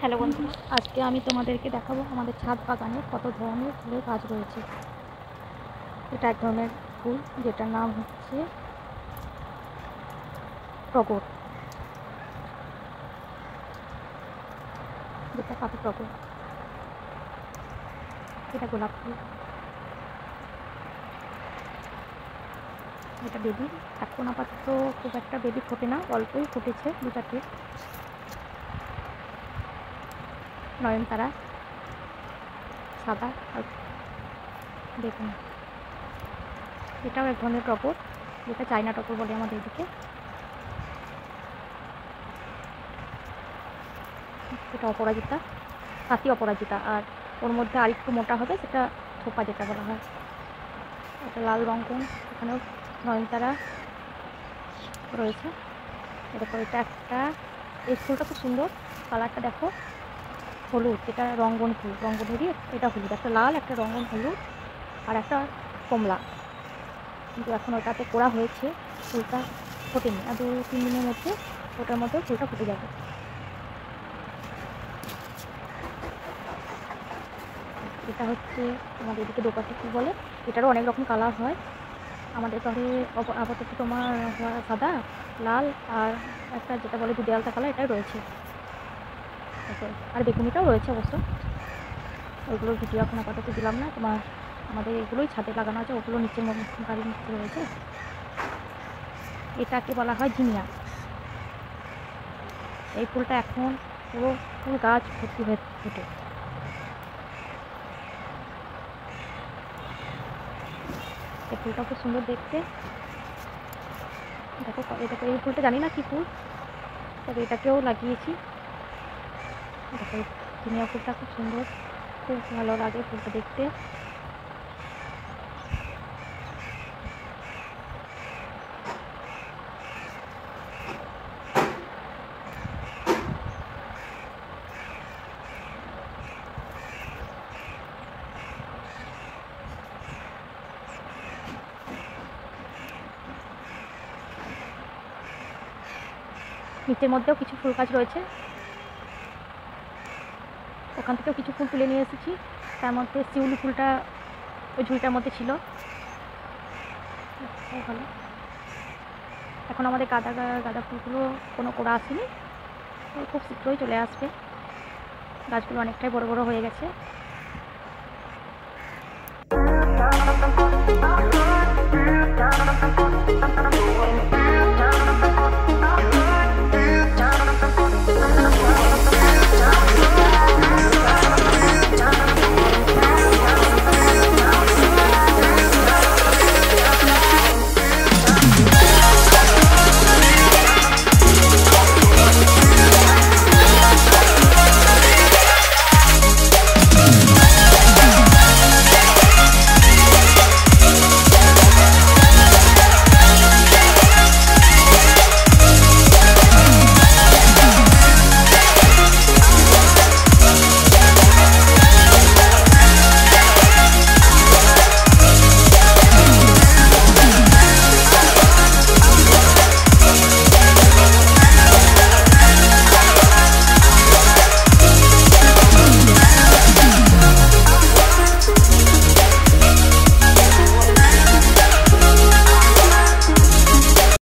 Hello বন্ধুরা, আজকে আমি তোমাদেরকে দেখাবো আমাদের ছাদ বাগানে কত ধরনের ফুলের গাছ রয়েছে। এটা এক ধরনের ফুল যেটার নাম হচ্ছে টগর, যেটা পাতি টগর। এটা গোলাপ ফুল, এটা বেবি। এখন আপাতত খুব একটা বেবি ফোটে না, অল্পই ফুটেছে, দু চারটে। নয়নতারা সাদা আর দেখুন, এটাও এক ধরনের টগর, যেটা চায়না টগর বলে আমাদের এদিকে। এটা অপরাজিতা, পাতি অপরাজিতা, আর ওর মধ্যে আরেকটু মোটা হবে সেটা থোপা যেটা বলা হয়। এটা লাল রঙ্গন, এখানেও নয়নতারা রয়েছে। এরপর এটা একটা, এই ফুলটা খুব সুন্দর, কালারটা দেখো, হলুদ, এটা রঙ্গন ফুল, রঙ্গনেরই এটা হলুদ, একটা লাল, একটা রঙ্গন হলুদ, আর একটা কমলা। কিন্তু এখন ওটাতে কোড়া হয়েছে, ফুলটা ফোটেনি, আর 2-3 দিনের মধ্যে ওটার মধ্যে ফুলটা ফুটে যাবে। এটা হচ্ছে আমাদের এদিকে দোপাটি ফুল বলে, এটারও অনেক রকম কালার হয়। আমাদের ঘরে আপাতত তোমার সাদা, লাল, আর একটা যেটা বলে দুধে আলতা কালার, এটাই রয়েছে। আর বেগুনিটাও রয়েছে অবশ্য, ওইগুলোর ভিডিও এখন আপাতত দিলাম না। তোমার আমাদের এগুলোই ছাদে লাগানো আছে, ওগুলো নিচের গাড়ির নিচে রয়েছে। এটাকে বলা হয় জিনিয়া। এই ফুলটা এখন পুরো ফুল গাছ ভর্তি হয়ে ফোটে। এই ফুলটা খুব সুন্দর দেখতে, দেখো। এটাকে, এই ফুলটা জানি না কি ফুল, তবে এটাকেও লাগিয়েছি। দেখো, জিনিয়া ফুলটা খুব সুন্দর, খুব ভালো লাগে ফুলটা দেখতে। নিচের মধ্যেও কিছু ফুল গাছ রয়েছে, ওখান থেকেও কিছু ফুল তুলে নিয়ে এসেছি। তার মধ্যে শিউলি ফুলটা ওই ঝুড়িটার মধ্যে ছিল, ভালো। এখন আমাদের গাঁদা ফুলগুলো কোনো কোড়া আসেনি, খুব শীঘ্রই চলে আসবে। গাছগুলো অনেকটাই বড় বড় হয়ে গেছে।